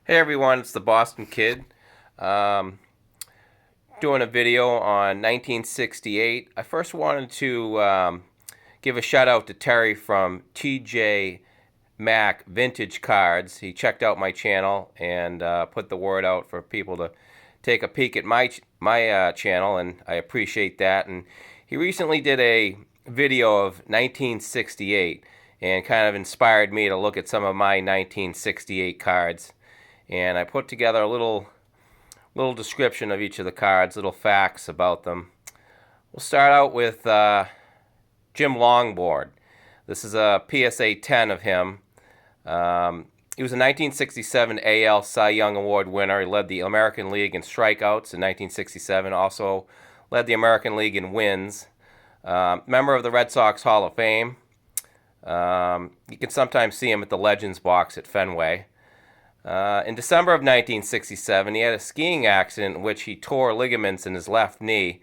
Hey everyone, it's the Boston Kid. Um, Doing a video on 1968. I first wanted to give a shout out to Terry from TJ Mac Vintage Cards. He checked out my channel and put the word out for people to take a peek at my channel, and I appreciate that. And he recently did a video of 1968 and kind of inspired me to look at some of my 1968 cards. And I put together a little description of each of the cards, little facts about them. We'll start out with Jim Longboard. This is a PSA 10 of him. He was a 1967 AL Cy Young Award winner. He led the American League in strikeouts in 1967. Also led the American League in wins. Member of the Red Sox Hall of Fame. You can sometimes see him at the Legends box at Fenway. In December of 1967, he had a skiing accident in which he tore ligaments in his left knee,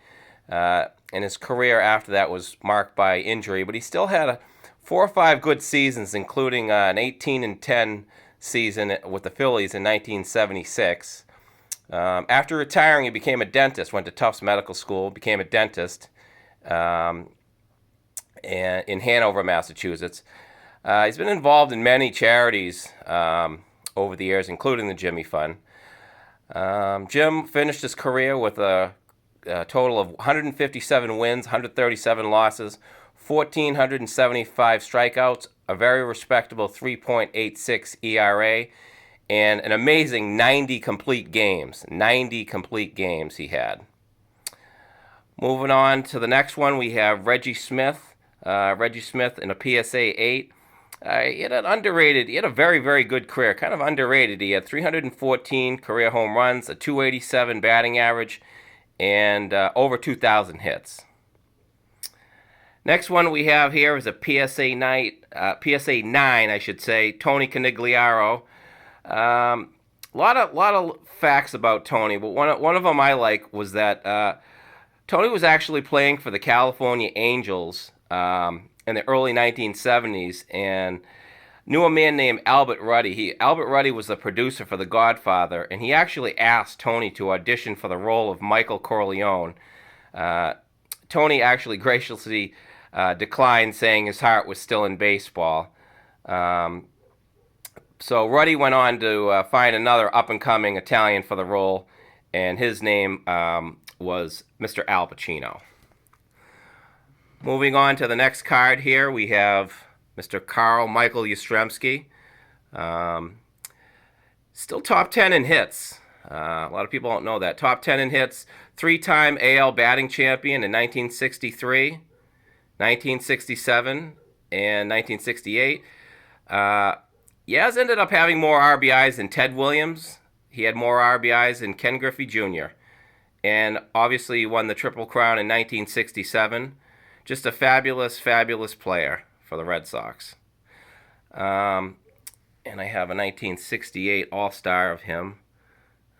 and his career after that was marked by injury. But he still had 4 or 5 good seasons, including an 18-10 season with the Phillies in 1976. After retiring, he became a dentist. Went to Tufts Medical School, became a dentist, and in Hanover, Massachusetts. He's been involved in many charities over the years, including the Jimmy Fund. Jim finished his career with a total of 157 wins, 137 losses, 1,475 strikeouts, a very respectable 3.86 ERA, and an amazing 90 complete games. 90 complete games he had. Moving on to the next one, we have Reggie Smith. Reggie Smith in a PSA 8. He had a very, very good career, kind of underrated. He had 314 career home runs, a 287 batting average, and over 2,000 hits. Next one we have here is a PSA 9, I should say, Tony Conigliaro. Lot of facts about Tony, but one of them I like was that Tony was actually playing for the California Angels in the early 1970s, and knew a man named Albert Ruddy. Albert Ruddy was the producer for The Godfather, and he actually asked Tony to audition for the role of Michael Corleone. Tony actually graciously declined, saying his heart was still in baseball. So Ruddy went on to find another up-and-coming Italian for the role, and his name was Mr. Al Pacino. Moving on to the next card here, we have Mr. Carl Michael Yastrzemski. Still top 10 in hits. A lot of people don't know that. Top 10 in hits. 3-time AL batting champion in 1963, 1967, and 1968. Yaz ended up having more RBIs than Ted Williams. He had more RBIs than Ken Griffey Jr. And obviously he won the Triple Crown in 1967. Just a fabulous, fabulous player for the Red Sox. And I have a 1968 All-Star of him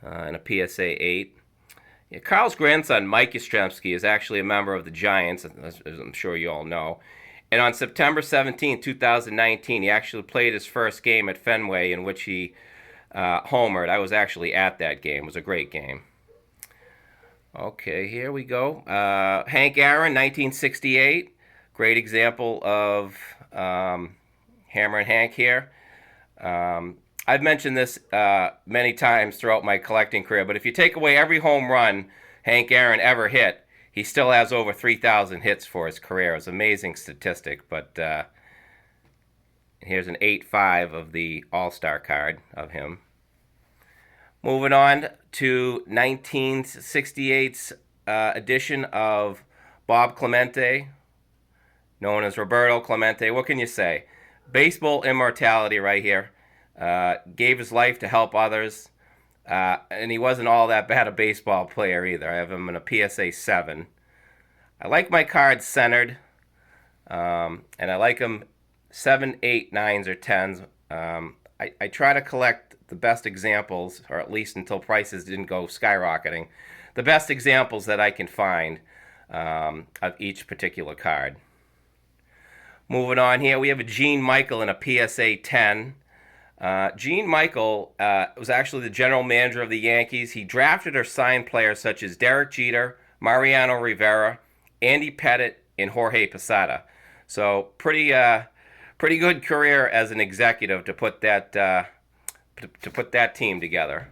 and a PSA 8. Yeah, Carl's grandson, Mike Yastrzemski, is actually a member of the Giants, as I'm sure you all know. And on September 17, 2019, he actually played his first game at Fenway, in which he homered. I was actually at that game. It was a great game. Okay, here we go. Hank Aaron, 1968. Great example of Hammer and Hank here. I've mentioned this many times throughout my collecting career, but if you take away every home run Hank Aaron ever hit, he still has over 3,000 hits for his career. It's an amazing statistic, but here's an 8-5 of the All-Star card of him. Moving on to 1968's edition of Bob Clemente, known as Roberto Clemente. What can you say? Baseball immortality right here. Gave his life to help others, and he wasn't all that bad a baseball player either. I have him in a PSA 7. I like my cards centered, and I like them 7, 8, 9s, or 10s. I try to collect the best examples, or at least until prices didn't go skyrocketing, the best examples that I can find of each particular card. Moving on here, we have a Gene Michael in a PSA 10. Gene Michael was actually the general manager of the Yankees. He drafted or signed players such as Derek Jeter, Mariano Rivera, Andy Pettitte, and Jorge Posada. So pretty good career as an executive to put that team together.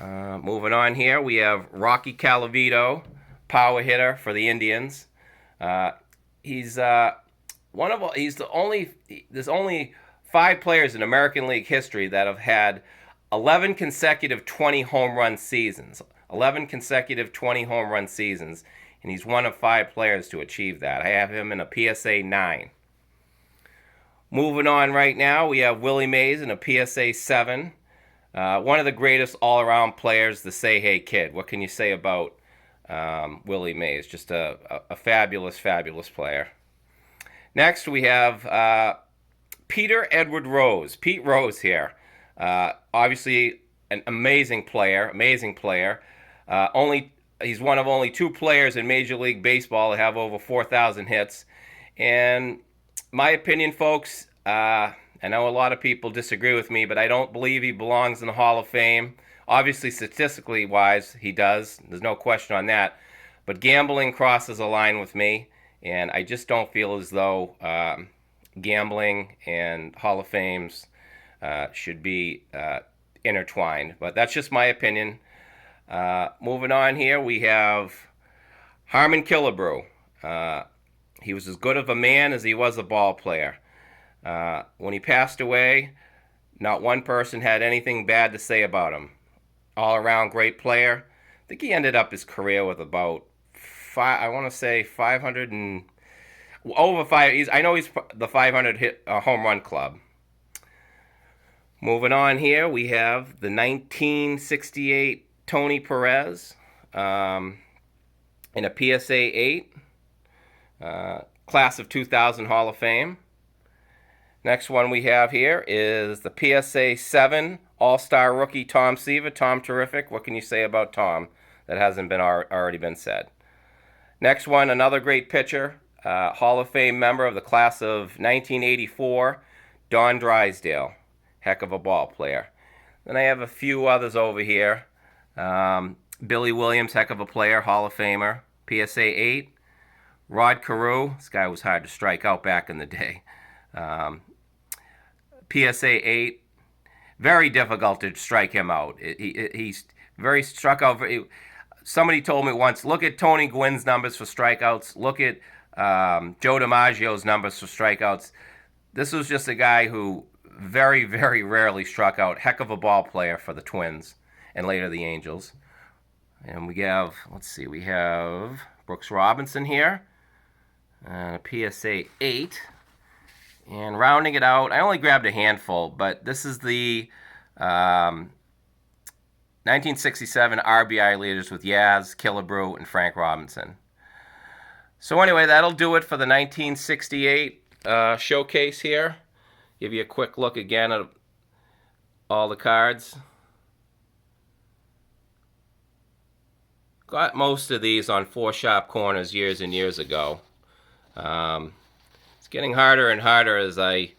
Moving on here, we have Rocky Calavito, power hitter for the Indians. He's the only. There's only 5 players in American League history that have had 11 consecutive 20 home run seasons. 11 consecutive 20 home run seasons, and he's one of 5 players to achieve that. I have him in a PSA 9. Moving on right now, we have Willie Mays in a PSA 7. One of the greatest all-around players, the Say Hey Kid. What can you say about Willie Mays? Just a fabulous, fabulous player. Next, we have Peter Edward Rose. Pete Rose here. Obviously, an amazing player. He's one of only 2 players in Major League Baseball to have over 4,000 hits. And my opinion, folks, I know a lot of people disagree with me, but I don't believe he belongs in the Hall of Fame. Obviously, statistically wise, he does. There's no question on that. But gambling crosses a line with me, and I just don't feel as though gambling and Hall of Fames should be intertwined. But that's just my opinion. Moving on here, we have Harmon Killebrew. He was as good of a man as he was a ball player. When he passed away, not one person had anything bad to say about him. All-around great player. I think he ended up his career with about 500 and over 5. I know he's the 500 hit home run club. Moving on here, we have the 1968 Tony Perez in a PSA 8. Class of 2000 Hall of Fame. Next one we have here is the PSA 7 All-Star rookie Tom Seaver. Tom, terrific. What can you say about Tom that hasn't been already been said? Next one, another great pitcher, Hall of Fame member of the class of 1984, Don Drysdale. Heck of a ball player. Then I have a few others over here. Billy Williams, heck of a player, Hall of Famer, PSA 8. Rod Carew, this guy was hard to strike out back in the day. PSA 8, very difficult to strike him out. He's very struck out. Somebody told me once, look at Tony Gwynn's numbers for strikeouts. Look at Joe DiMaggio's numbers for strikeouts. This was just a guy who very, very rarely struck out. Heck of a ball player for the Twins and later the Angels. And we have, we have Brooks Robinson here. PSA 8. And rounding it out, I only grabbed a handful, but this is the 1967 RBI leaders with Yaz, Killebrew, and Frank Robinson. So anyway, that'll do it for the 1968 showcase here. Give you a quick look again at all the cards. Got most of these on 4 Sharp Corners years and years ago. It's getting harder and harder as I've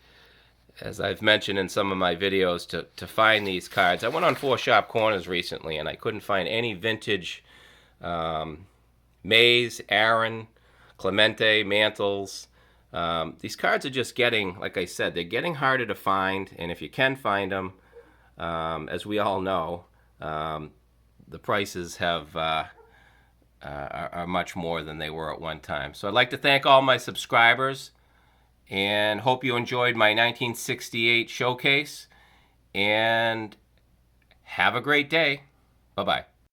mentioned in some of my videos to find these cards. I went on 4 Sharp Corners recently and I couldn't find any vintage Mays, Aaron, Clemente, Mantles. These cards are just getting, like I said, they're getting harder to find, and if you can find them, as we all know, the prices are much more than they were at one time. So I'd like to thank all my subscribers and hope you enjoyed my 1968 showcase, and have a great day. Bye-bye.